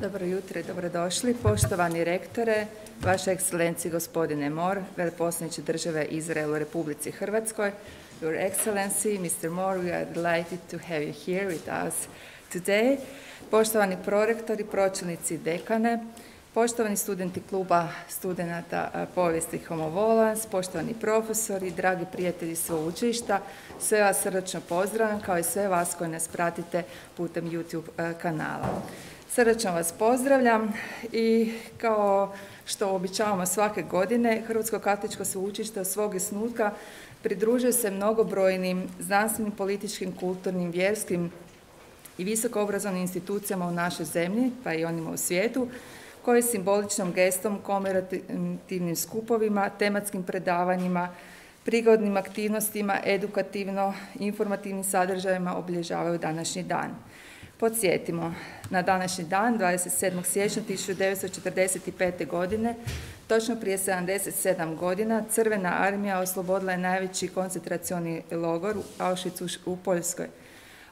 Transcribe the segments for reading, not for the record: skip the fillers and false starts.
Dobro jutro i dobrodošli. Poštovani rektore, Vaša ekscelencija gospodine Mora, veleposlaniče države Izrael u Republici Hrvatskoj, Your Excellency, Mr. Mora, we are delighted to have you here with us today. Poštovani prorektori, pročelnici, dekane, poštovani studenti kluba studenata povijesti Homo Volans, poštovani profesori, dragi prijatelji sveučilišta, sve vas srdačno pozdravljam, kao i sve vas koji nas pratite putem YouTube kanala. Srdačno vas pozdravljam i kao što običavamo svake godine, Hrvatsko katoličko sveučilište od svog osnutka pridružuje se mnogobrojnim znanstvenim, političkim, kulturnim, vjerskim i visokoobrazovnim institucijama u našoj zemlji, pa i onima u svijetu, koji simboličnom gestom, komemorativnim skupovima, tematskim predavanjima, prigodnim aktivnostima, edukativno-informativnim sadržajima obilježavaju današnji dan. Podsjetimo, na današnji dan, 27. siječnja 1945. godine, točno prije 77 godina, Crvena armija oslobodila je najveći koncentracioni logor u Auschwitzu u Poljskoj,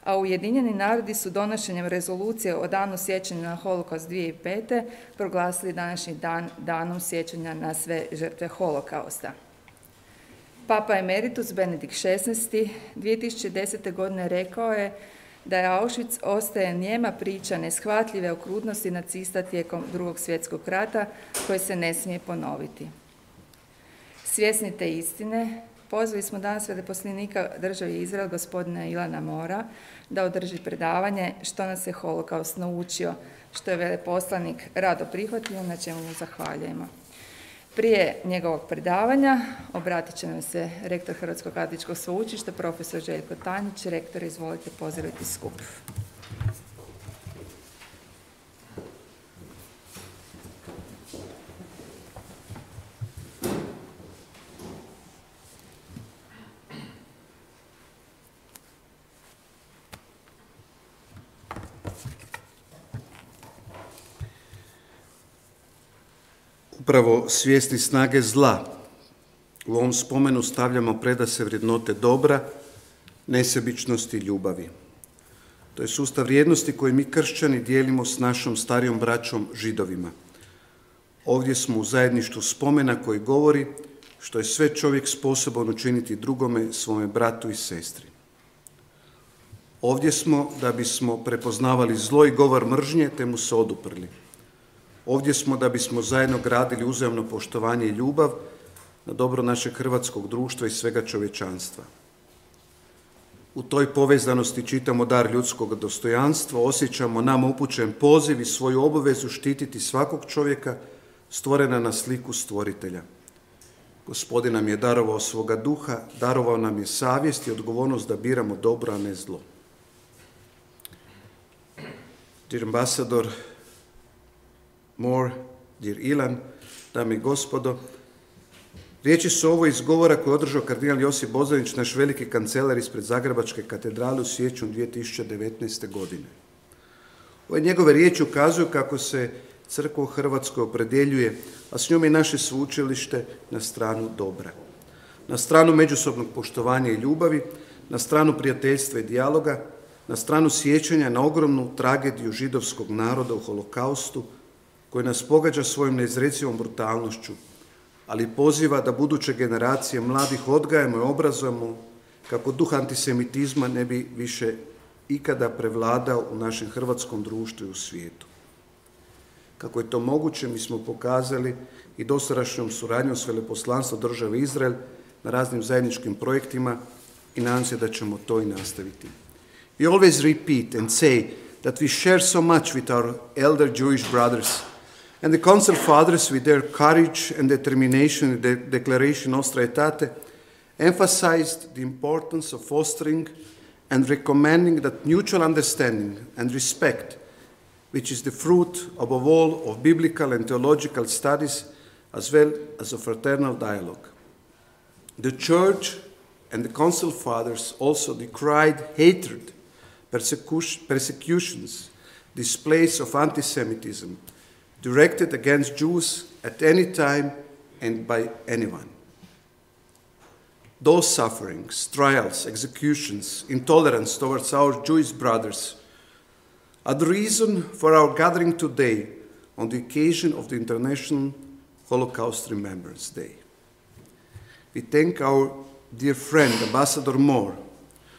a Ujedinjeni narodi su donošenjem rezolucije o danu sjećanja na holokaust 2005. proglasili današnji dan danom sjećanja na sve žrtve holokausta. Papa emeritus Benedikt XVI. 2010. godine rekao je da je Auschwitz ostaje nijema priča neshvatljive okrutnosti nacista tijekom Drugog svjetskog rata koje se ne smije ponoviti. Svjesni te istine, pozvali smo danas veleposlanika države Izrael, gospodina Ilana Mora, da održi predavanje Što nas je holokaust naučio, što je veleposlanik rado prihvatio, na čemu mu zahvaljujemo. Prije njegovog predavanja obratit će nam se rektor Hrvatskog katoličkog sveučilišta, profesor Željko Tanjić. Rektor, izvolite pozdraviti skup. Upravo svjesni snage zla u ovom spomenu stavljamo predase vrednote dobra, nesebičnosti i ljubavi. To je sustav vrijednosti koji mi kršćani dijelimo s našom starijom braćom Židovima. Ovdje smo u zajedništvu spomena koji govori što je sve čovjek sposoban učiniti drugome, svome bratu i sestri. Ovdje smo da bismo prepoznavali zlo i govor mržnje te mu se oduprli. Ovdje smo da bismo zajedno gradili uzajamno poštovanje i ljubav na dobro našeg hrvatskog društva i svega čovječanstva. U toj povezanosti čitamo dar ljudskog dostojanstva, osjećamo nama upućen poziv i svoju obavezu štititi svakog čovjeka stvorena na sliku stvoritelja. Gospodin nam je darovao svoga duha, darovao nam je savjest i odgovornost da biramo dobro, a ne zlo. Dear Ambassador More, dear Ilan, dame i gospodo, riječi su ovo iz govora koje je održao kardinal Josip Bozanić, naš veliki kancelar ispred Zagrebačke katedrale u siječnju 2019. godine. Ove njegove riječi ukazuju kako se crkva u Hrvatskoj opredjeljuje, a s njome i naše sveučilište, na stranu dobra. Na stranu međusobnog poštovanja i ljubavi, na stranu prijateljstva i dijaloga, na stranu sjećanja na ogromnu tragediju židovskog naroda u holokaustu, koji nas pogađa svojom neizrecivom brutalnošću, ali poziva da buduće generacije mladih odgajamo i obrazujemo kako duh antisemitizma ne bi više ikada prevladao u našem hrvatskom društvu i u svijetu. Kako je to moguće, mi smo pokazali i dosadašnjom suradnjom s veleposlanstvom države Izrael na raznim zajedničkim projektima i nadam se da ćemo to i nastaviti. We always repeat and say that we share so much with our elder Jewish brothers and the Council Fathers, with their courage and determination in the Declaration Nostra Aetate, emphasized the importance of fostering and recommending that mutual understanding and respect, which is the fruit, above all, of biblical and theological studies, as well as of fraternal dialogue. The Church and the Council Fathers also decried hatred, persecutions, displays of anti-Semitism, directed against Jews at any time and by anyone. Those sufferings, trials, executions, intolerance towards our Jewish brothers are the reason for our gathering today on the occasion of the International Holocaust Remembrance Day. We thank our dear friend, Ambassador Mora,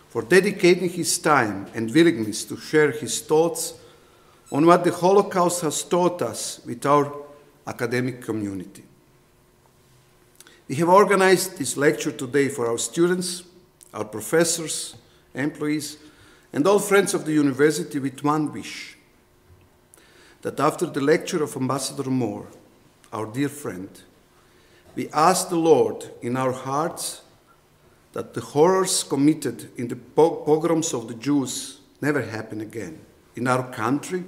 for dedicating his time and willingness to share his thoughts on what the Holocaust has taught us with our academic community. We have organized this lecture today for our students, our professors, employees, and all friends of the university with one wish, that after the lecture of Ambassador Mora, our dear friend, we ask the Lord in our hearts that the horrors committed in the pogroms of the Jews never happen again in our country,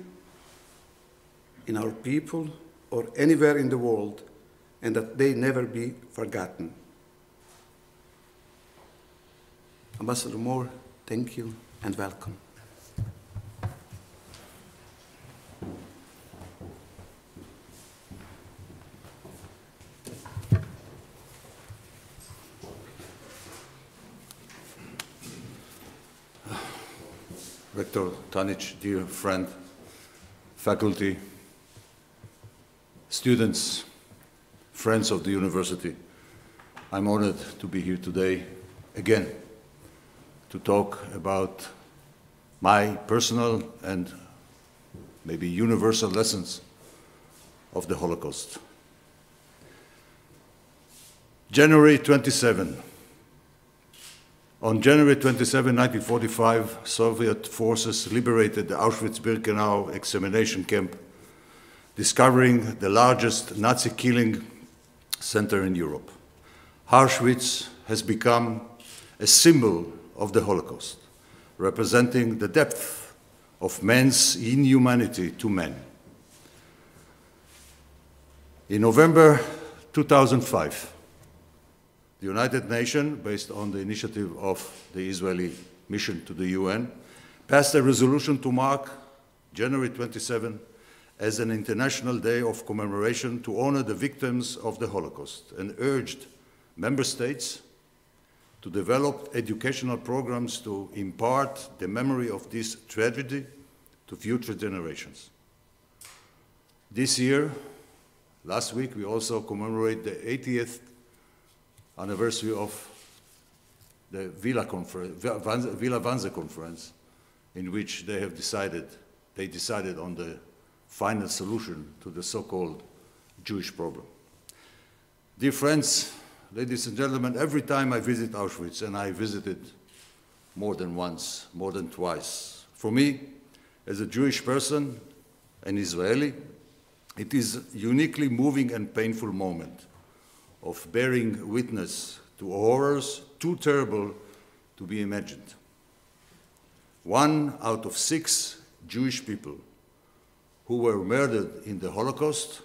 in our people, or anywhere in the world, and that they never be forgotten. Ambassador Mora, thank you and welcome. Rector Tanic, dear friend, faculty, students, friends of the university, I'm honored to be here today again to talk about my personal and maybe universal lessons of the Holocaust. January 27. On January 27, 1945, Soviet forces liberated the Auschwitz-Birkenau extermination camp, discovering the largest Nazi killing center in Europe. Auschwitz has become a symbol of the Holocaust, representing the depth of man's inhumanity to men. In November 2005, the United Nations, based on the initiative of the Israeli mission to the UN, passed a resolution to mark January 27 as an international day of commemoration to honor the victims of the Holocaust and urged member states to develop educational programs to impart the memory of this tragedy to future generations. This year, last week, we also commemorate the 80th anniversary of the Villa Wannsee Conference, in which they decided on the final solution to the so-called Jewish problem. Dear friends, ladies and gentlemen, every time I visit Auschwitz, and I visited more than once, more than twice, for me, as a Jewish person, an Israeli, it is a uniquely moving and painful moment of bearing witness to horrors too terrible to be imagined. 1 out of 6 Jewish people who were murdered in the Holocaust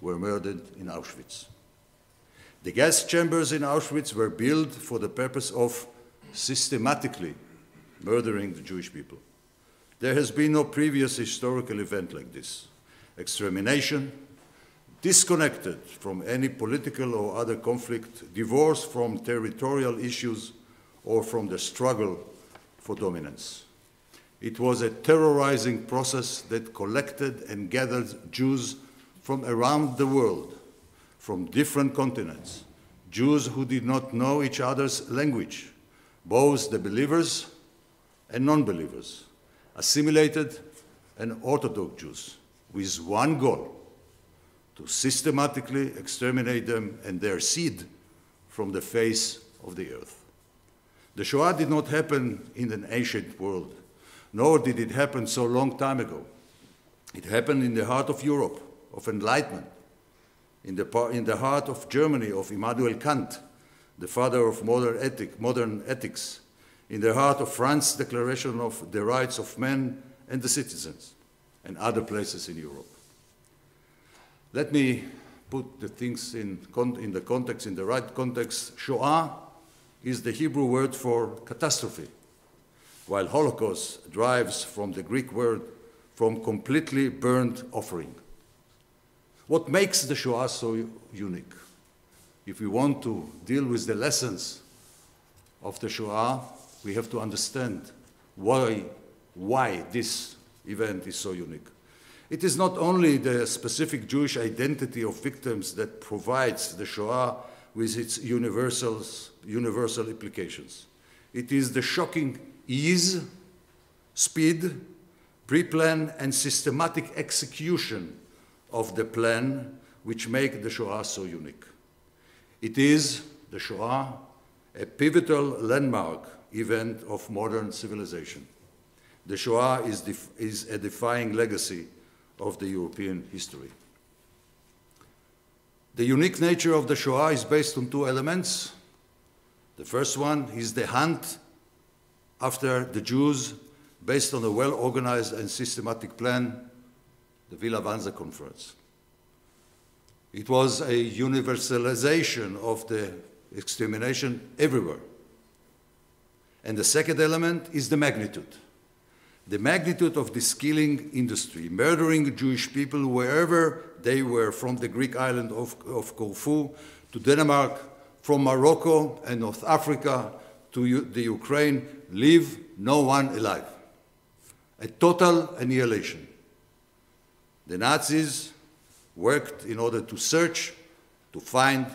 were murdered in Auschwitz. The gas chambers in Auschwitz were built for the purpose of systematically murdering the Jewish people. There has been no previous historical event like this. Extermination, disconnected from any political or other conflict, divorced from territorial issues or from the struggle for dominance. It was a terrorizing process that collected and gathered Jews from around the world, from different continents, Jews who did not know each other's language, both the believers and non-believers, assimilated and Orthodox Jews, with one goal: to systematically exterminate them and their seed from the face of the earth. The Shoah did not happen in an ancient world, nor did it happen so long time ago. It happened in the heart of Europe, of enlightenment, in the heart of Germany, of Immanuel Kant, the father of modern ethics, in the heart of France's Declaration of the Rights of Men and the Citizens, and other places in Europe. Let me put the things in the right context. Shoah is the Hebrew word for catastrophe, while Holocaust derives from the Greek word from completely burned offering. What makes the Shoah so unique? If we want to deal with the lessons of the Shoah, we have to understand why this event is so unique. It is not only the specific Jewish identity of victims that provides the Shoah with its universal implications. It is the shocking ease, speed, pre-plan, and systematic execution of the plan which make the Shoah so unique. It is, the Shoah, a pivotal landmark event of modern civilization. The Shoah is a defining legacy of the European history. The unique nature of the Shoah is based on two elements. The first one is the hunt after the Jews based on a well-organized and systematic plan, the Villa Vanza Conference. It was a universalization of the extermination everywhere. And the second element is the magnitude. The magnitude of this killing industry, murdering Jewish people wherever they were, from the Greek island of Corfu to Denmark, from Morocco and North Africa to the Ukraine, leave no one alive. A total annihilation. The Nazis worked in order to search, to find,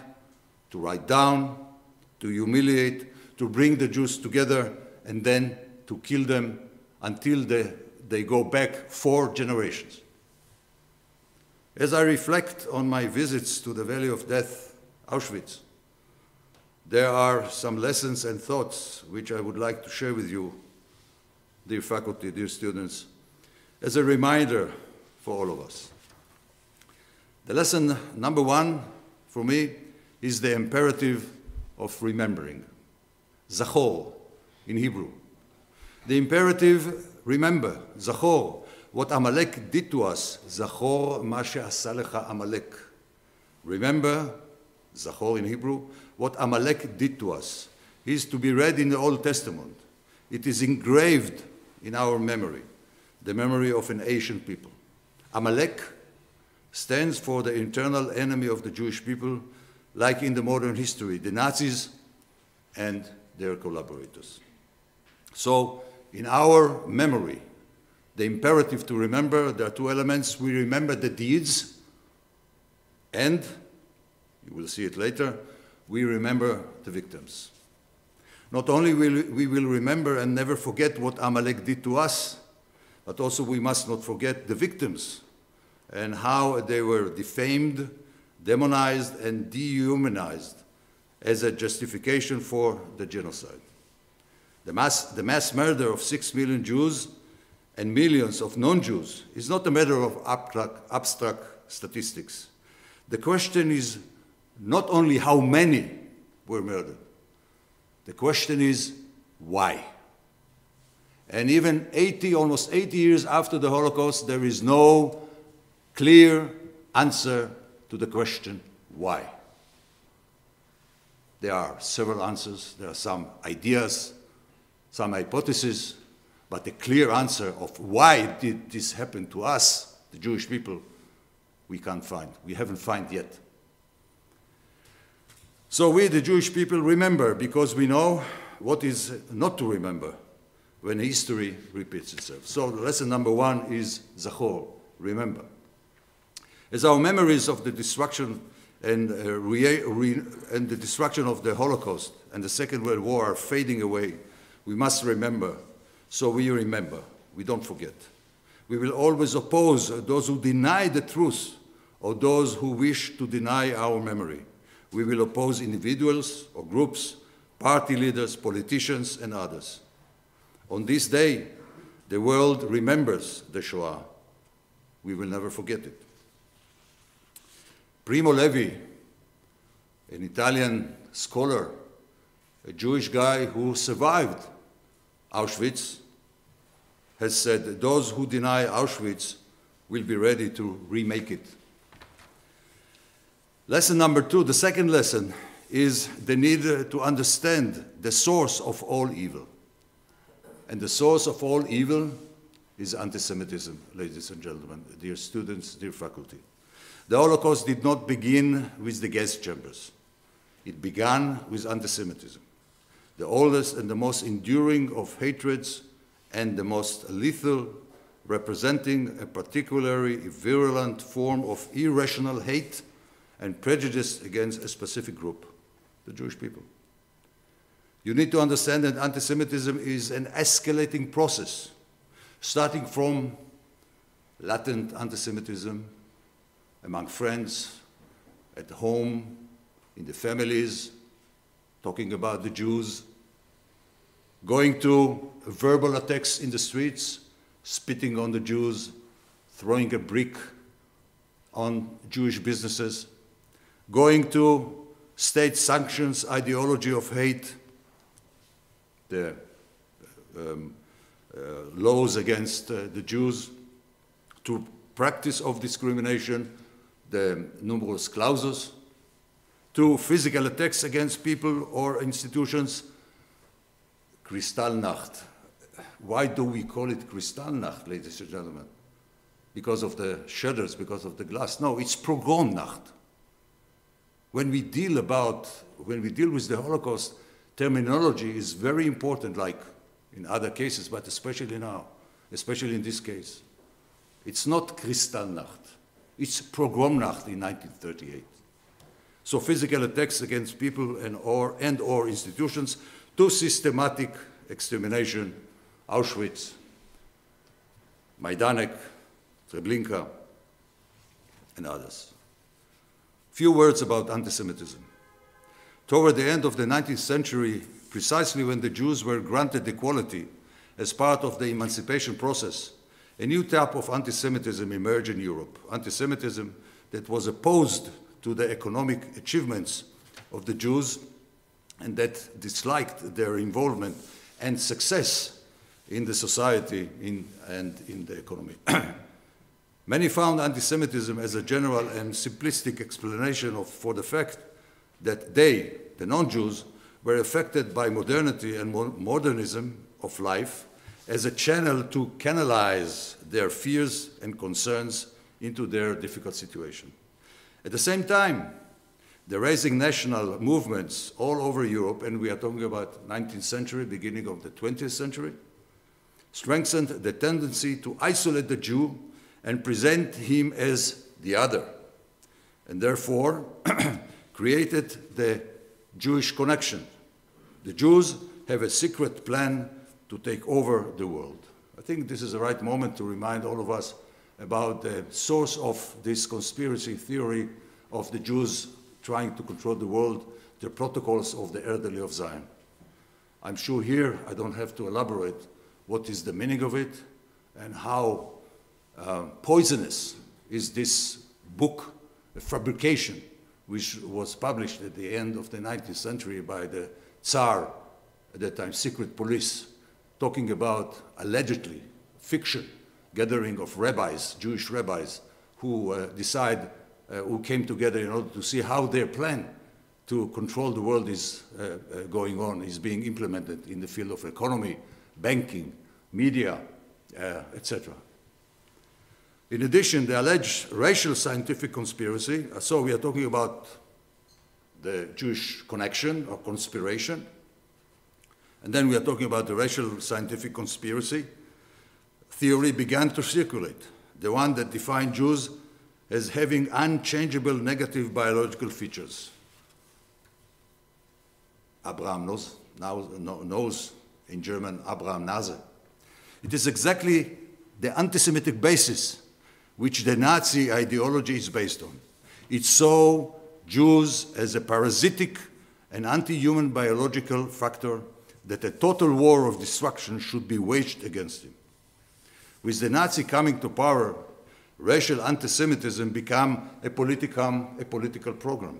to write down, to humiliate, to bring the Jews together, and then to kill them until they go back 4 generations. As I reflect on my visits to the Valley of Death, Auschwitz, there are some lessons and thoughts which I would like to share with you, dear faculty, dear students, as a reminder for all of us. The lesson number 1 for me is the imperative of remembering, Zaho in Hebrew. The imperative, remember, Zachor, what Amalek did to us, Zachor ma she'asa lecha Amalek. Remember, Zachor in Hebrew, what Amalek did to us is to be read in the Old Testament. It is engraved in our memory, the memory of an ancient people. Amalek stands for the internal enemy of the Jewish people, like in the modern history, the Nazis and their collaborators. So, in our memory, the imperative to remember, there are 2 elements. We remember the deeds, and, you will see it later, we remember the victims. Not only will we remember and never forget what Amalek did to us, but also we must not forget the victims and how they were defamed, demonized, and dehumanized as a justification for the genocide. The mass murder of 6 million Jews and millions of non-Jews is not a matter of abstract statistics. The question is not only how many were murdered. The question is why. And even almost 80 years after the Holocaust, there is no clear answer to the question why. There are several answers, there are some ideas, some hypotheses, but a clear answer of why did this happen to us, the Jewish people, we can't find. We haven't found yet. So we, the Jewish people, remember because we know what is not to remember when history repeats itself. So lesson number 1 is Zachor, remember. As our memories of the destruction and the destruction of the Holocaust and the Second World War are fading away, we must remember. So we remember, we don't forget. We will always oppose those who deny the truth or those who wish to deny our memory. We will oppose individuals or groups, party leaders, politicians, and others. On this day, the world remembers the Shoah. We will never forget it. Primo Levi, an Italian scholar, a Jewish guy who survived Auschwitz, has said, those who deny Auschwitz will be ready to remake it. Lesson number 2, the second lesson, is the need to understand the source of all evil. And the source of all evil is anti-Semitism, ladies and gentlemen, dear students, dear faculty. The Holocaust did not begin with the gas chambers. It began with anti-Semitism, the oldest and the most enduring of hatreds and the most lethal representing a particularly virulent form of irrational hate and prejudice against a specific group, the Jewish people. You need to understand that anti-Semitism is an escalating process, starting from latent anti-Semitism among friends, at home, in the families, talking about the Jews, going to verbal attacks in the streets, spitting on the Jews, throwing a brick on Jewish businesses, going to state sanctions, ideology of hate, the laws against the Jews, to practice of discrimination, the numerus clausus, to physical attacks against people or institutions. Kristallnacht. Why do we call it Kristallnacht, ladies and gentlemen? Because of the shutters, because of the glass? No, it's Pogromnacht. When we deal with the Holocaust, terminology is very important, like in other cases, but especially now, especially in this case. It's not Kristallnacht. It's Pogromnacht in 1938. So physical attacks against people and or institutions, to systematic extermination, Auschwitz, Majdanek, Treblinka, and others. Few words about anti-Semitism. Toward the end of the 19th century, precisely when the Jews were granted equality as part of the emancipation process, a new type of anti-Semitism emerged in Europe. Anti-Semitism that was opposed to the economic achievements of the Jews and that disliked their involvement and success in the society and in the economy. Many found anti-Semitism as a general and simplistic explanation for the fact that they, the non-Jews, were affected by modernity and modernism of life as a channel to canalize their fears and concerns into their difficult situation. At the same time, the rising national movements all over Europe, and we are talking about 19th century, beginning of the 20th century, strengthened the tendency to isolate the Jew and present him as the other, and therefore created the Jewish connection. The Jews have a secret plan to take over the world. I think this is the right moment to remind all of us about the source of this conspiracy theory of the Jews trying to control the world, the protocols of the elderly of Zion. I'm sure here I don't have to elaborate what is the meaning of it and how poisonous is this book, a fabrication, which was published at the end of the 19th century by the Tsar, at that time secret police, talking about allegedly fiction, gathering of rabbis, Jewish rabbis, who who came together in order to see how their plan to control the world is going on, is being implemented in the field of economy, banking, media, etc. In addition, the alleged racial scientific conspiracy, so we are talking about the Jewish connection or conspiration, and then we are talking about the racial scientific conspiracy theory began to circulate, the one that defined Jews as having unchangeable negative biological features. Abraham knows in German, Abraham Nase. It is exactly the anti-Semitic basis which the Nazi ideology is based on. It saw Jews as a parasitic and anti-human biological factor that a total war of destruction should be waged against him. With the Nazi coming to power, racial anti-Semitism became a political program.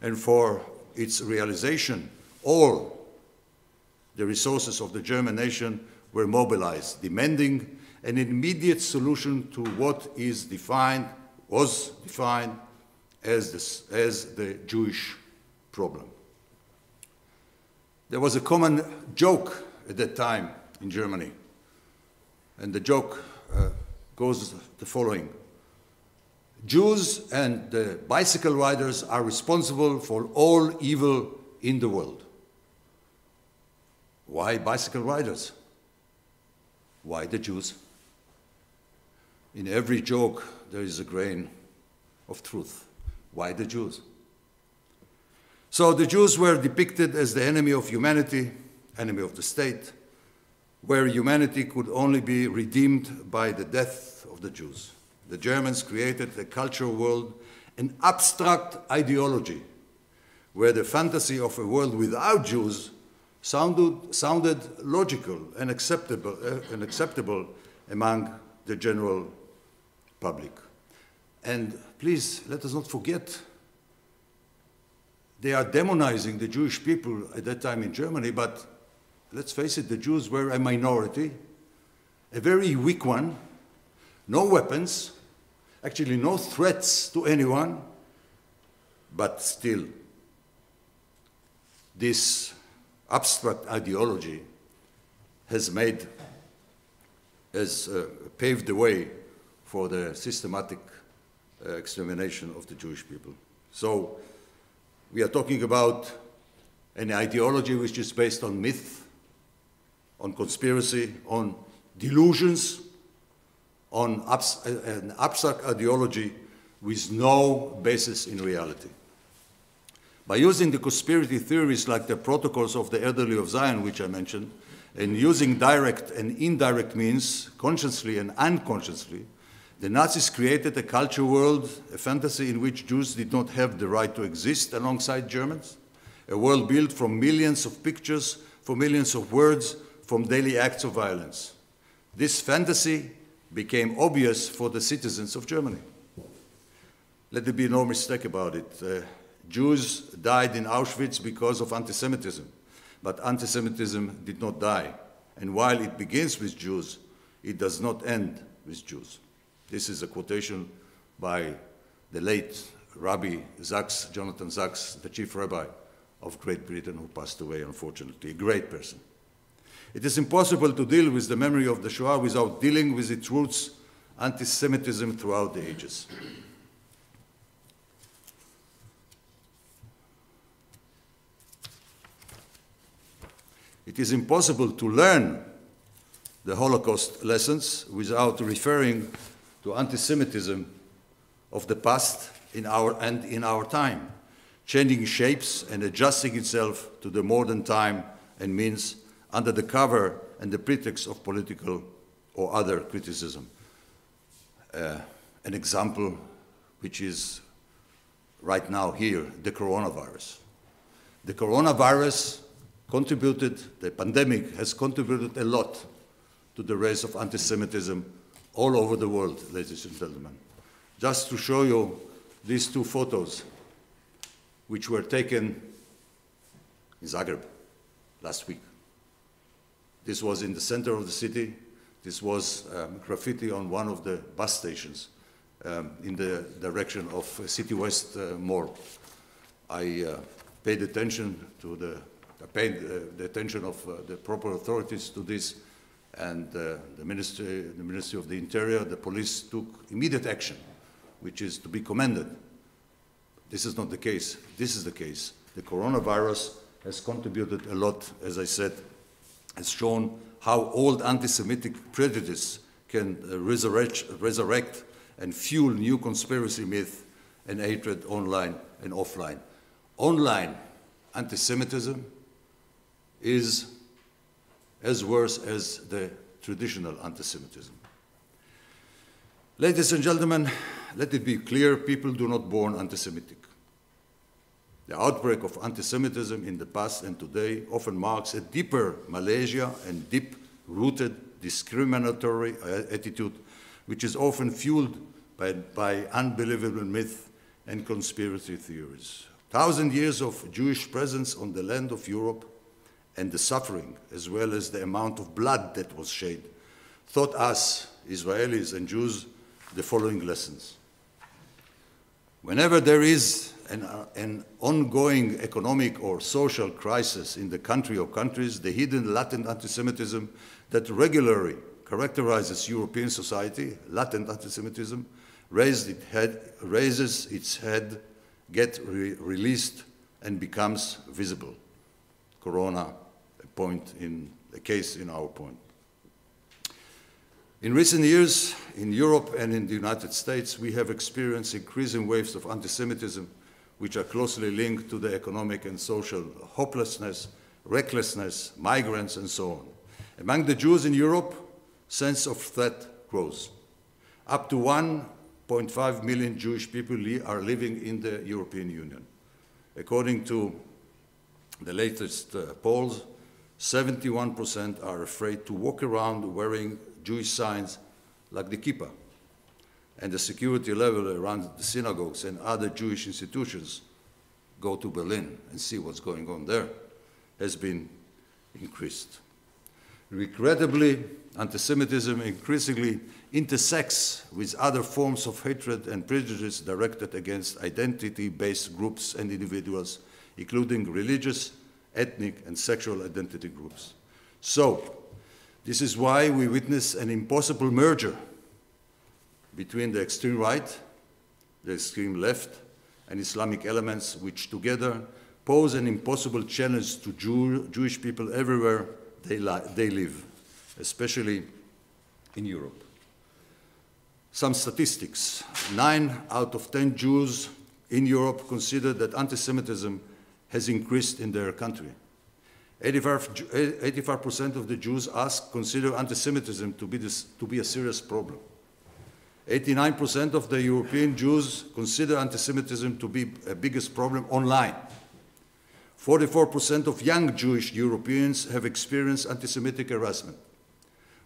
And for its realization, all the resources of the German nation were mobilized, demanding an immediate solution to what was defined as the Jewish problem. There was a common joke at that time in Germany, and the joke goes the following. Jews and the bicycle riders are responsible for all evil in the world. Why bicycle riders? Why the Jews? In every joke, there is a grain of truth. Why the Jews? So the Jews were depicted as the enemy of humanity, enemy of the state, where humanity could only be redeemed by the death of the Jews. The Germans created a cultural world, an abstract ideology, where the fantasy of a world without Jews sounded logical and acceptable among the general public. And please, let us not forget, they are demonizing the Jewish people at that time in Germany, but let's face it, the Jews were a minority, a very weak one, no weapons, actually no threats to anyone, but still, this abstract ideology has paved the way for the systematic extermination of the Jewish people. So we are talking about an ideology which is based on myth, on conspiracy, on delusions, on an abstract ideology with no basis in reality. By using the conspiracy theories like the protocols of the elderly of Zion, which I mentioned, and using direct and indirect means, consciously and unconsciously, the Nazis created a culture world, a fantasy in which Jews did not have the right to exist alongside Germans, a world built from millions of pictures, from millions of words, from daily acts of violence. This fantasy became obvious for the citizens of Germany. Let there be no mistake about it. Jews died in Auschwitz because of anti-Semitism, but anti-Semitism did not die. And while it begins with Jews, it does not end with Jews. This is a quotation by the late Rabbi Sachs, Jonathan Sachs, the chief rabbi of Great Britain, who passed away, unfortunately, a great person. It is impossible to deal with the memory of the Shoah without dealing with its roots, anti-Semitism throughout the ages. It is impossible to learn the Holocaust lessons without referring to anti-Semitism of the past in our time, changing shapes and adjusting itself to the modern time and means under the cover and the pretext of political or other criticism. An example which is right now here, the coronavirus. The coronavirus the pandemic has contributed a lot to the rise of anti-Semitism all over the world, ladies and gentlemen. Just to show you these two photos, which were taken in Zagreb last week. This was in the center of the city. This was graffiti on one of the bus stations in the direction of City West Mall. I paid attention to the attention of the proper authorities to this, and the Ministry of the Interior, the police took immediate action, which is to be commended. This is not the case. This is the case. The coronavirus has contributed a lot, as I said, has shown how old anti-Semitic prejudice can resurrect and fuel new conspiracy myth and hatred online and offline. Online anti-Semitism is as worse as the traditional anti-Semitism. Ladies and gentlemen, let it be clear, people do not born anti-Semitic. The outbreak of anti-Semitism in the past and today often marks a deeper Malaysia and deep-rooted discriminatory attitude, which is often fueled by unbelievable myth and conspiracy theories. 1,000 years of Jewish presence on the land of Europe and the suffering, as well as the amount of blood that was shed, taught us, Israelis and Jews, the following lessons. Whenever there is an ongoing economic or social crisis in the country or countries, the hidden latent anti-Semitism that regularly characterizes European society, latent anti-Semitism, raises its head, gets released, and becomes visible. Corona, a case in our point. In recent years, in Europe and in the United States, we have experienced increasing waves of anti-Semitism, which are closely linked to the economic and social hopelessness, recklessness, migrants, and so on. Among the Jews in Europe, sense of threat grows. Up to 1.5 million Jewish people are living in the European Union. According to the latest polls, 71% are afraid to walk around wearing Jewish signs like the kippah, and the security level around the synagogues and other Jewish institutions, go to Berlin and see what's going on there, has been increased. Regrettably, anti-Semitism increasingly intersects with other forms of hatred and prejudice directed against identity-based groups and individuals, including religious, ethnic, and sexual identity groups. So, this is why we witness an impossible merger between the extreme right, the extreme left, and Islamic elements, which together pose an impossible challenge to Jewish people everywhere they live, especially in Europe. Some statistics. 9 out of 10 Jews in Europe consider that anti-Semitism has increased in their country. 85% of the Jews asked consider anti-Semitism to be a serious problem. 89% of the European Jews consider anti-Semitism to be a biggest problem online. 44% of young Jewish Europeans have experienced anti-Semitic harassment.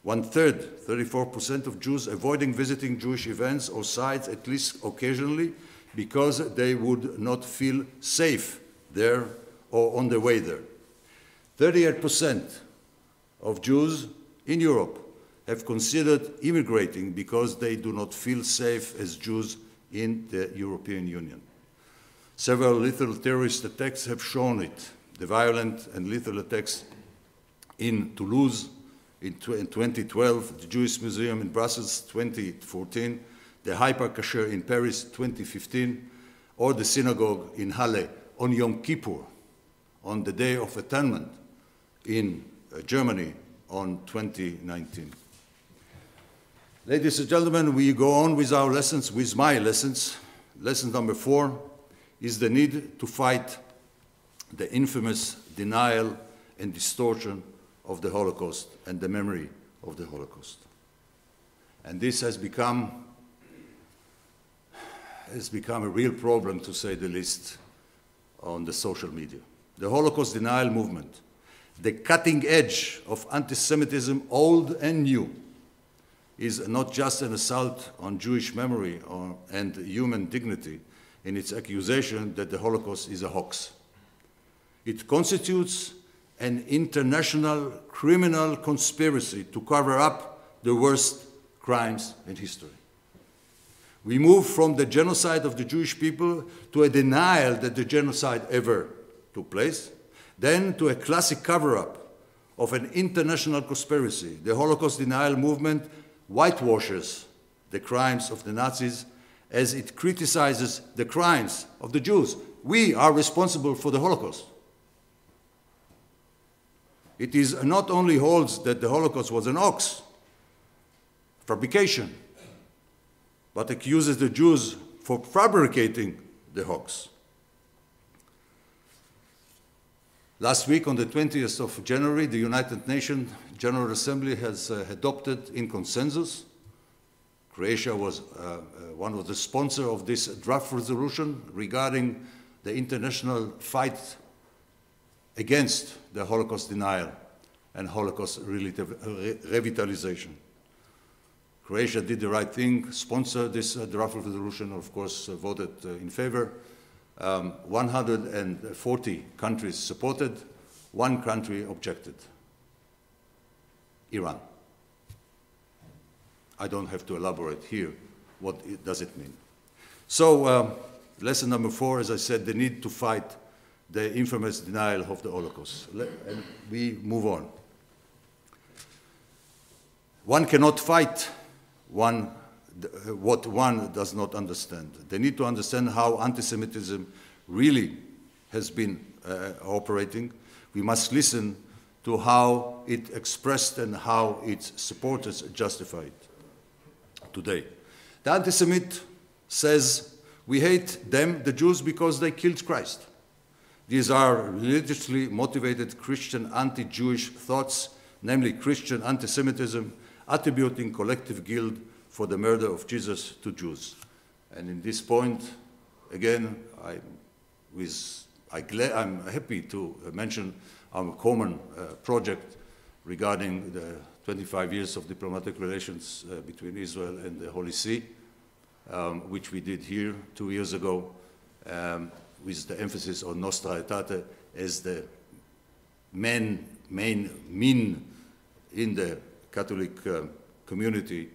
1/3, 34% of Jews avoiding visiting Jewish events or sites at least occasionally because they would not feel safe there or on their way there. 38% of Jews in Europe have considered immigrating because they do not feel safe as Jews in the European Union. Several lethal terrorist attacks have shown it. The violent and lethal attacks in Toulouse in 2012, the Jewish Museum in Brussels 2014, the Hyper Kasher in Paris 2015, or the synagogue in Halle on Yom Kippur, on the Day of Atonement in Germany on 2019. Ladies and gentlemen, we go on with our lessons, with my lessons. Lesson number 4 is the need to fight the infamous denial and distortion of the Holocaust and the memory of the Holocaust. And this has become a real problem, to say the least, on the social media. The Holocaust denial movement, the cutting edge of anti-Semitism, old and new, is not just an assault on Jewish memory and human dignity in its accusation that the Holocaust is a hoax. It constitutes an international criminal conspiracy to cover up the worst crimes in history. We move from the genocide of the Jewish people to a denial that the genocide ever took place, then to a classic cover-up of an international conspiracy. The Holocaust denial movement whitewashes the crimes of the Nazis as it criticizes the crimes of the Jews. We are responsible for the Holocaust. It is not only holds that the Holocaust was an hoax, fabrication, but accuses the Jews for fabricating the hoax. Last week, on the 20th of January, the United Nations General Assembly has adopted in consensus. Croatia was one of the sponsors of this draft resolution regarding the international fight against the Holocaust denial and Holocaust revitalization. Croatia did the right thing, sponsored this draft resolution, of course, voted in favor. 140 countries supported, 1 country objected. Iran. I don't have to elaborate here what does it mean. So, lesson number 4, as I said, the need to fight the infamous denial of the Holocaust. And we move on. One cannot fight what one does not understand. They need to understand how anti-Semitism really has been operating. We must listen to how it expressed and how its supporters justify it today. The anti-Semite says, we hate them, the Jews, because they killed Christ. These are religiously motivated Christian anti-Jewish thoughts, namely Christian anti-Semitism, attributing collective guilt for the murder of Jesus to Jews. And in this point, again, I'm happy to mention our common project regarding the 25 years of diplomatic relations between Israel and the Holy See, which we did here 2 years ago, with the emphasis on Nostra Aetate as the main mean in the Catholic community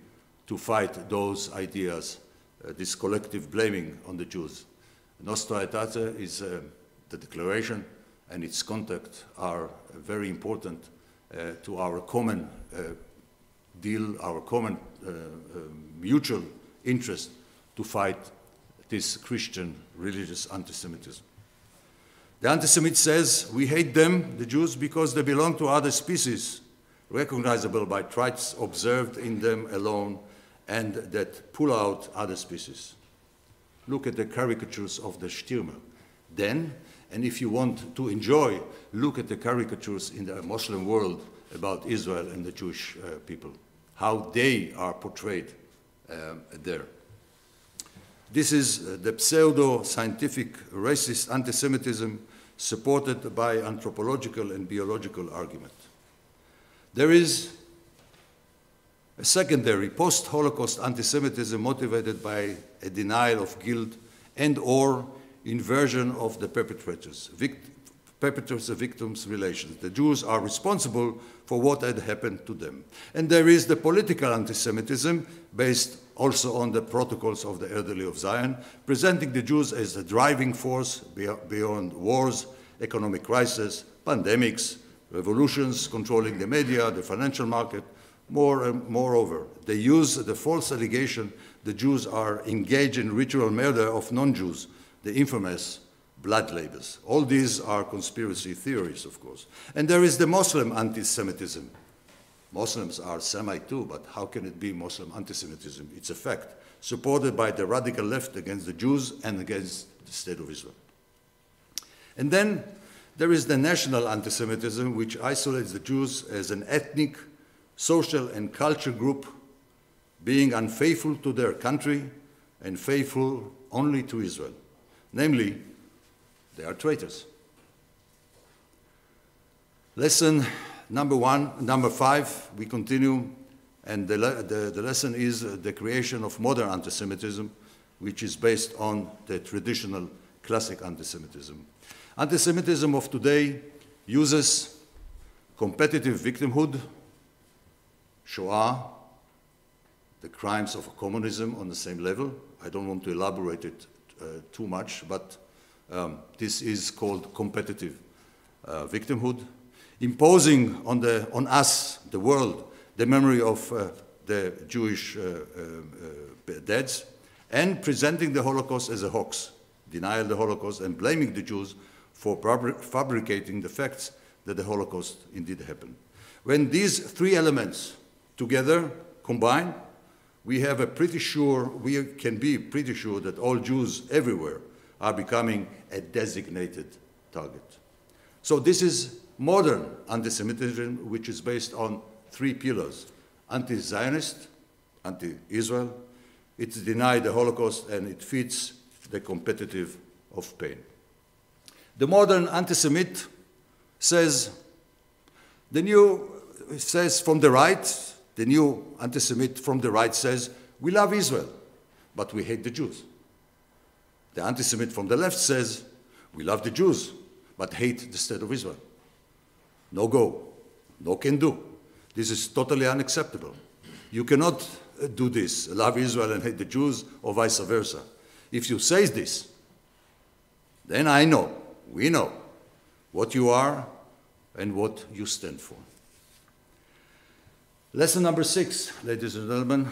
to fight those ideas, this collective blaming on the Jews. Nostra Aetate is the declaration, and its content are very important to our common deal, our common mutual interest to fight this Christian religious anti-Semitism. The anti-Semite says, we hate them, the Jews, because they belong to other species, recognizable by traits observed in them alone, and that pull out other species. Look at the caricatures of the Stürmer. Then, and if you want to enjoy, look at the caricatures in the Muslim world about Israel and the Jewish people, how they are portrayed there. This is the pseudo-scientific racist anti-Semitism supported by anthropological and biological argument. There is a secondary post-Holocaust anti-Semitism motivated by a denial of guilt and or inversion of the perpetrators-victims relations. The Jews are responsible for what had happened to them. And there is the political anti-Semitism based also on the protocols of the elderly of Zion, presenting the Jews as the driving force beyond wars, economic crisis, pandemics, revolutions, controlling the media, the financial market. Moreover, they use the false allegation the Jews are engaged in ritual murder of non-Jews, the infamous blood labels. All these are conspiracy theories, of course. And there is the Muslim anti-Semitism. Muslims are Semite too, but how can it be Muslim anti-Semitism? It's a fact, supported by the radical left against the Jews and against the State of Israel. And then there is the national anti-Semitism, which isolates the Jews as an ethnic, social, and cultural group, being unfaithful to their country and faithful only to Israel. Namely, they are traitors. Lesson number 5, we continue, and the lesson is the creation of modern anti-Semitism, which is based on the traditional classic anti-Semitism. Anti-Semitism of today uses competitive victimhood, Shoah, the crimes of communism on the same level. I don't want to elaborate it too much, but this is called competitive victimhood, imposing on us, the world, the memory of the Jewish deads, and presenting the Holocaust as a hoax, denial the Holocaust, and blaming the Jews for fabricating the facts that the Holocaust indeed happened. When these three elements together combine, we can be pretty sure that all Jews everywhere are becoming a designated target. So this is modern anti-Semitism, which is based on 3 pillars: anti-Zionist, anti-Israel, it denies the Holocaust, and it feeds the competitive of pain. The modern anti-Semite says, from the right, the new anti-Semite from the right says, we love Israel, but we hate the Jews. The anti-Semite from the left says, we love the Jews, but hate the State of Israel. No go, no can do. This is totally unacceptable. You cannot do this, love Israel and hate the Jews, or vice versa. If you say this, then we know what you are and what you stand for. Lesson number 6, ladies and gentlemen,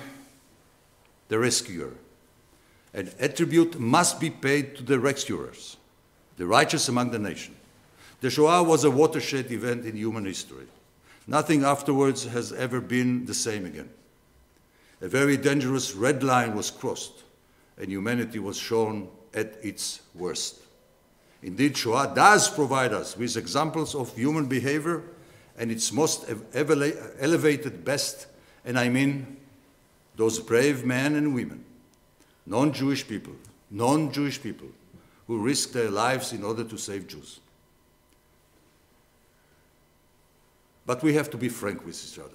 the rescuer. An attribute must be paid to the rescuers, the righteous among the nation. The Shoah was a watershed event in human history. Nothing afterwards has ever been the same again. A very dangerous red line was crossed, and humanity was shown at its worst. Indeed, Shoah does provide us with examples of human behavior and its most elevated best, and I mean those brave men and women, non-Jewish people, who risked their lives in order to save Jews. But we have to be frank with each other.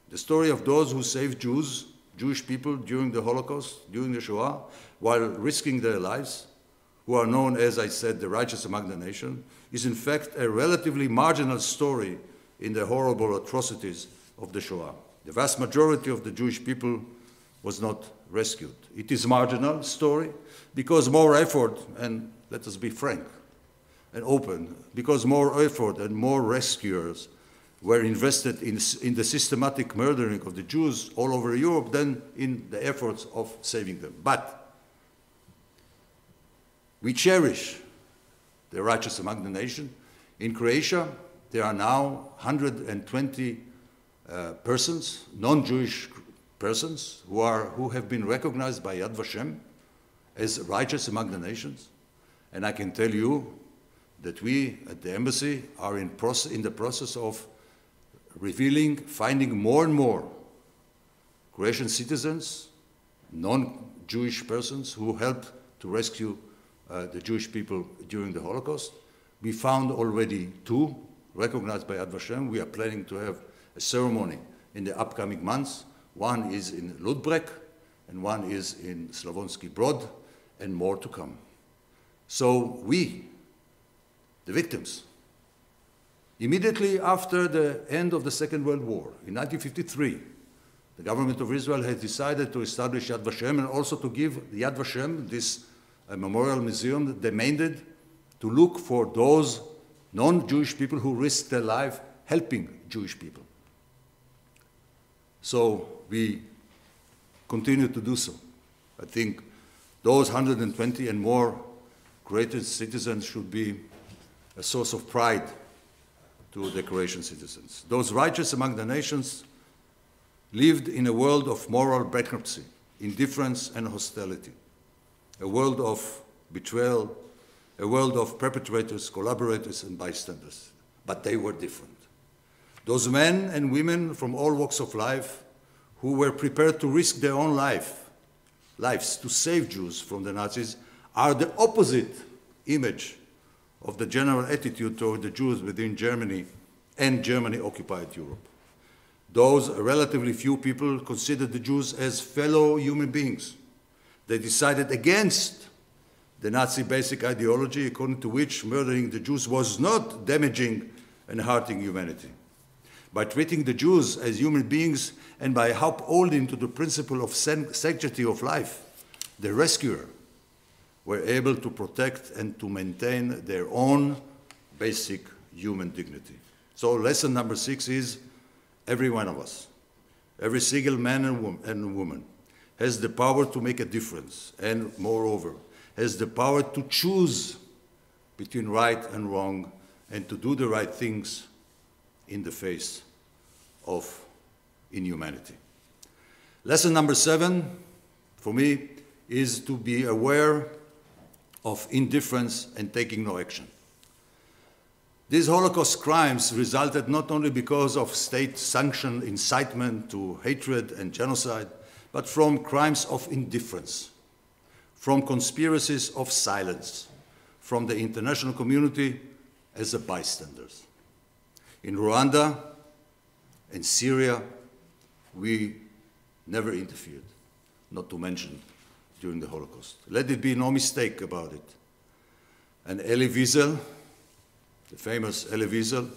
The story of those who saved Jews, Jewish people during the Holocaust, during the Shoah, while risking their lives, who are known, as I said, the righteous among the nation, is in fact a relatively marginal story in the horrible atrocities of the Shoah. The vast majority of the Jewish people was not rescued. It is a marginal story because more effort, and let us be frank and open, because more effort and more rescuers were invested in the systematic murdering of the Jews all over Europe than in the efforts of saving them. But we cherish the righteous among the nation. In Croatia, there are now 120 persons, non-Jewish persons, who have been recognized by Yad Vashem as righteous among the nations. And I can tell you that we at the embassy are in the process of finding more and more Croatian citizens, non-Jewish persons who helped to rescue the Jewish people during the Holocaust. We found already 2 recognized by Yad Vashem. We are planning to have a ceremony in the upcoming months. One is in Ludbreg, and one is in Slavonski Brod, and more to come. So we, the victims, immediately after the end of the Second World War, in 1953, the government of Israel had decided to establish Yad Vashem and also to give Yad Vashem, this memorial museum, demanded to look for those non-Jewish people who risked their life helping Jewish people. So we continue to do so. I think those 120 and more Croatian citizens should be a source of pride to the Croatian citizens. Those righteous among the nations lived in a world of moral bankruptcy, indifference and hostility, a world of betrayal, a world of perpetrators, collaborators and bystanders. But they were different. Those men and women from all walks of life who were prepared to risk their own lives to save Jews from the Nazis are the opposite image of the general attitude toward the Jews within Germany and Germany-occupied Europe. Those relatively few people considered the Jews as fellow human beings. They decided against the Nazi basic ideology according to which murdering the Jews was not damaging and hurting humanity. By treating the Jews as human beings and by upholding to the principle of sanctity of life, the rescuer were able to protect and to maintain their own basic human dignity. So lesson number 6 is every one of us, every single man and woman has the power to make a difference and, moreover, has the power to choose between right and wrong and to do the right things in the face of inhumanity. Lesson number 7, for me, is to be aware of indifference and taking no action. These Holocaust crimes resulted not only because of state-sanctioned incitement to hatred and genocide, but from crimes of indifference, from conspiracies of silence, from the international community as the bystanders. In Rwanda and Syria, we never interfered, not to mention during the Holocaust. Let it be no mistake about it. And Elie Wiesel, the famous Elie Wiesel,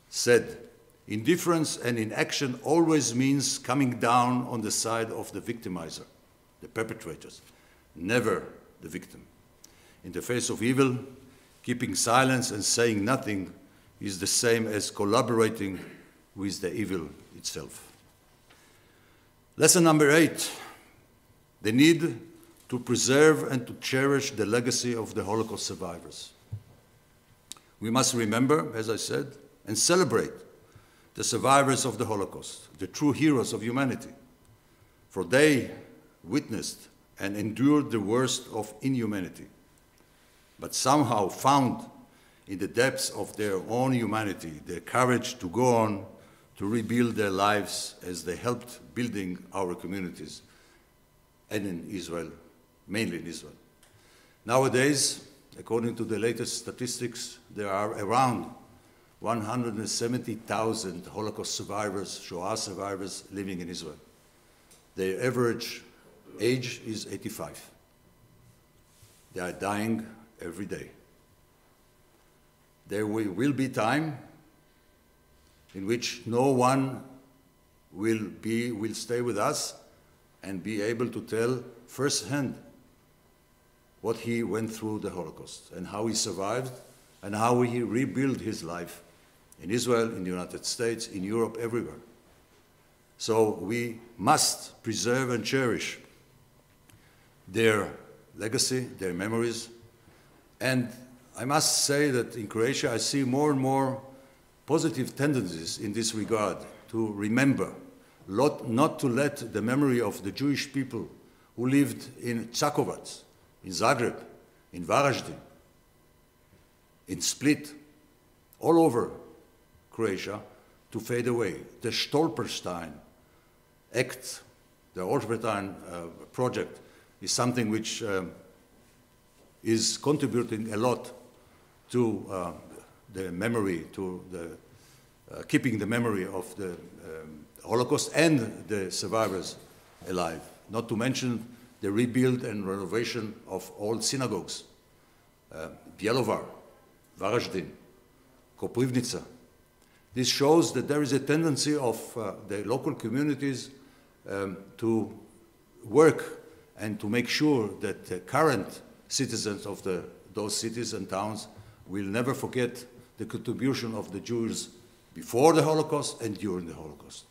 said, indifference and inaction always means coming down on the side of the victimizer, the perpetrators, never the victim. In the face of evil, keeping silence and saying nothing is the same as collaborating with the evil itself. Lesson number 8, the need to preserve and to cherish the legacy of the Holocaust survivors. We must remember, as I said, and celebrate the survivors of the Holocaust, the true heroes of humanity, for they witnessed and endured the worst of inhumanity, but somehow found in the depths of their own humanity the courage to go on to rebuild their lives as they helped building our communities, and in Israel, mainly in Israel. Nowadays, according to the latest statistics, there are around 170,000 Holocaust survivors, Shoah survivors, living in Israel. Their average age is 85. They are dying every day. There will be time in which no one will stay with us and be able to tell firsthand what he went through the Holocaust and how he survived and how he rebuilt his life in Israel, in the United States, in Europe, everywhere. So we must preserve and cherish their legacy, their memories. And I must say that in Croatia I see more and more positive tendencies in this regard, to remember, not to let the memory of the Jewish people who lived in Čakovac, in Zagreb, in Varaždin, in Split, all over Croatia, to fade away. The Stolperstein Act, the Stolperstein project, is something which is contributing a lot to the memory, to the keeping the memory of the Holocaust and the survivors alive. Not to mention the rebuild and renovation of old synagogues, Bjelovar, Varaždin, Koprivnica. This shows that there is a tendency of the local communities to work and to make sure that the current citizens of those cities and towns will never forget the contribution of the Jews before the Holocaust and during the Holocaust.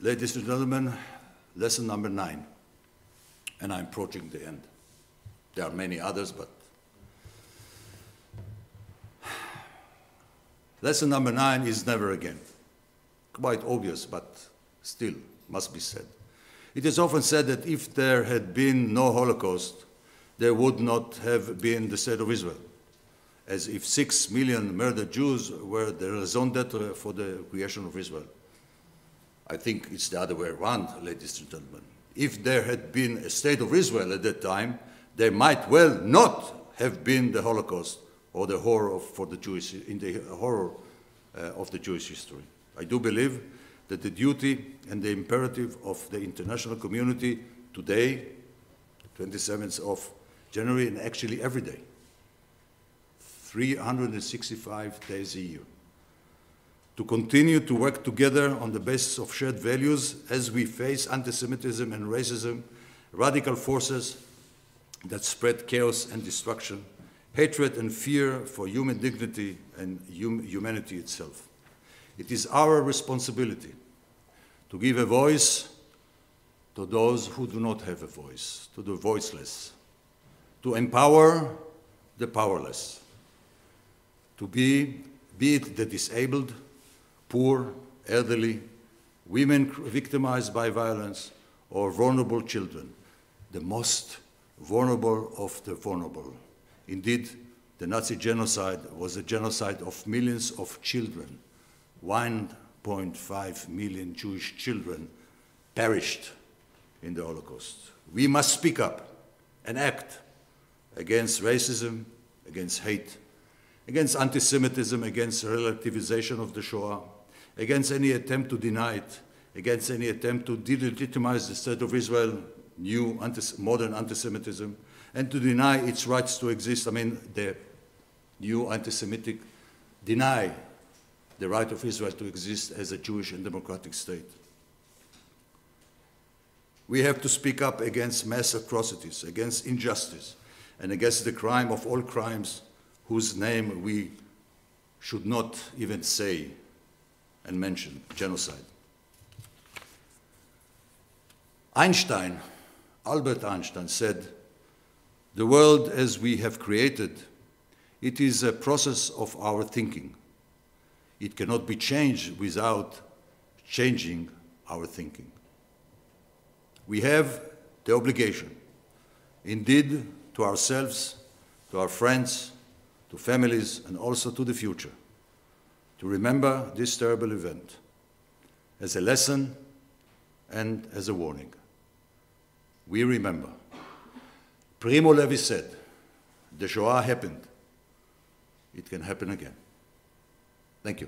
Ladies and gentlemen, lesson number 9, and I'm approaching the end. There are many others, but lesson number 9 is never again. Quite obvious, but still must be said. It is often said that if there had been no Holocaust, there would not have been the state of Israel, as if 6 million murdered Jews were the raison d'etre for the creation of Israel. I think it's the other way around, ladies and gentlemen. If there had been a state of Israel at that time, there might well not have been the Holocaust or the horror of the Jewish history. I do believe that the duty and the imperative of the international community today, 27th of January, and actually every day, 365 days a year, to continue to work together on the basis of shared values as we face anti-Semitism and racism, radical forces that spread chaos and destruction, hatred and fear for human dignity and humanity itself. It is our responsibility to give a voice to those who do not have a voice, to the voiceless, to empower the powerless, to be it the disabled, poor, elderly, women victimized by violence, or vulnerable children, the most vulnerable of the vulnerable. Indeed, the Nazi genocide was a genocide of millions of children. 1.5 million Jewish children perished in the Holocaust. We must speak up and act against racism, against hate, against anti-Semitism, against relativization of the Shoah, against any attempt to deny it, against any attempt to delegitimize the state of Israel, new modern anti-Semitism, and to deny its rights to exist. I mean, the new anti-Semitic deny the right of Israel to exist as a Jewish and democratic state. We have to speak up against mass atrocities, against injustice, and against the crime of all crimes whose name we should not even say and mention, genocide. Albert Einstein said The world as we have created, it is a process of our thinking. It cannot be changed without changing our thinking. We have the obligation, indeed, to ourselves, to our friends, to families, and also to the future, to remember this terrible event as a lesson and as a warning. We remember. Primo Levi said, the Shoah happened. It can happen again. Thank you.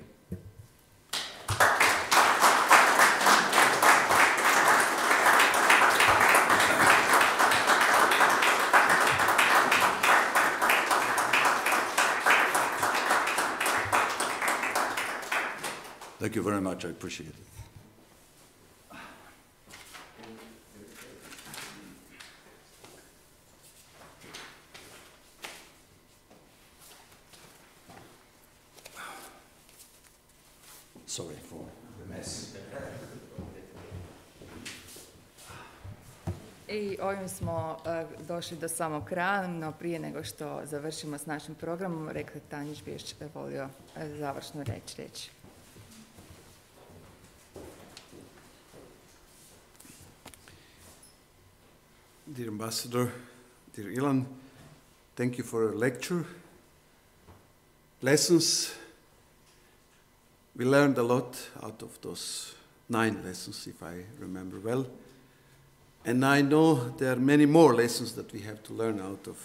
Thank you very much. I appreciate it. Sorry for the mess. I ovim smo došli do samog kraja, no prije nego što završimo s našim programom, rekli Tanjić bi još volio završnu reći. Dear Ambassador, dear Ilan, thank you for your lecture. Lessons. We learned a lot out of those 9 lessons, if I remember well. And I know there are many more lessons that we have to learn out of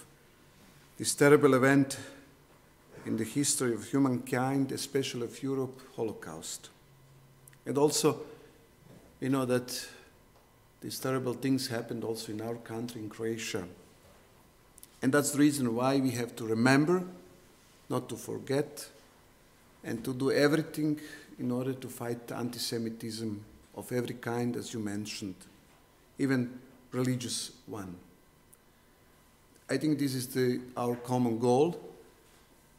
this terrible event in the history of humankind, especially of Europe, Holocaust. And also, we know that these terrible things happened also in our country, in Croatia. And that's the reason why we have to remember, not to forget, and to do everything in order to fight anti-Semitism of every kind, as you mentioned, even religious one. I think this is our common goal,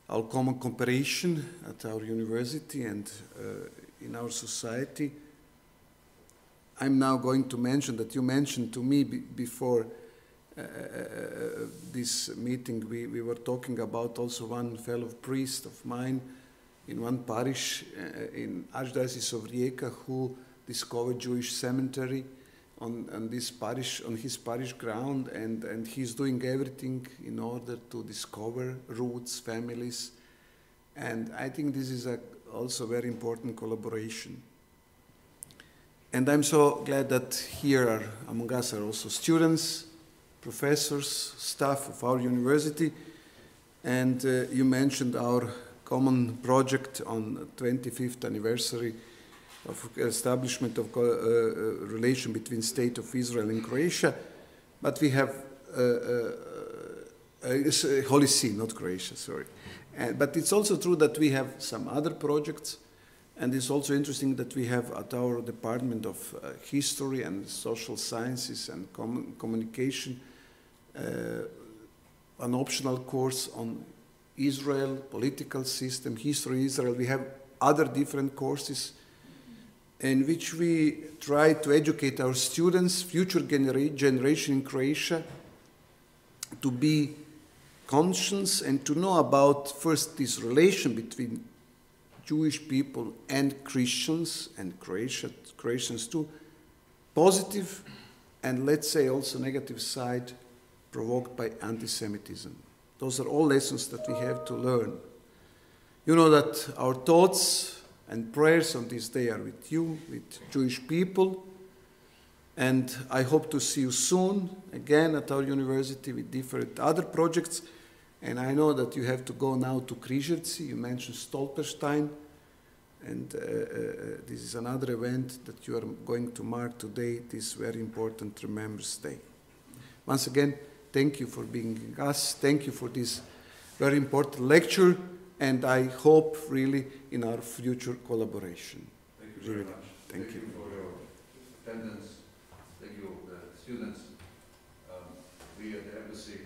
our common cooperation at our university and in our society. I'm now going to mention that you mentioned to me before this meeting, we were talking about also one fellow priest of mine in one parish in Archdiocese of Rijeka who discovered Jewish cemetery on this parish, on his parish ground, and he's doing everything in order to discover roots, families, and I think this is also very important collaboration. And I'm so glad that here among us are also students, professors, staff of our university, and you mentioned our common project on the 25th anniversary of establishment of relation between State of Israel and Croatia, but we have Holy See, not Croatia, sorry. But it's also true that we have some other projects, and it's also interesting that we have at our Department of History and Social Sciences and Communication an optional course on Israel, political system, history of Israel. We have other different courses in which we try to educate our students, future generation in Croatia, to be conscious and to know about first this relation between Jewish people and Christians, and Croatians too, positive and let's say also negative side provoked by anti-Semitism. Those are all lessons that we have to learn. You know that our thoughts and prayers on this day are with you, with Jewish people, and I hope to see you soon again at our university with different other projects. And I know that you have to go now to Križevci. You mentioned Stolperstein, and this is another event that you are going to mark today, this very important Remembrance Day. Once again, thank you for being with us. Thank you for this very important lecture, and I hope really in our future collaboration. Thank you very much. Thank you for your attendance. Thank you, students. We at the Embassy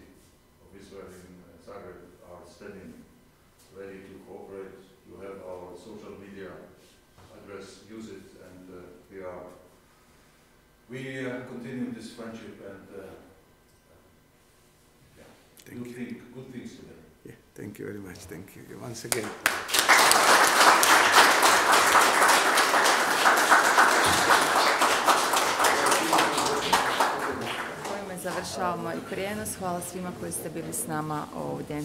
of Israel in Zagreb are standing ready to cooperate. You have our social media address, use it, and we continue this friendship, and Thank you. Good things today. Yeah, thank you very much. Thank you once again. Ovime završavamo i prijenos. Hvala svima koji ste bili s nama ovdje.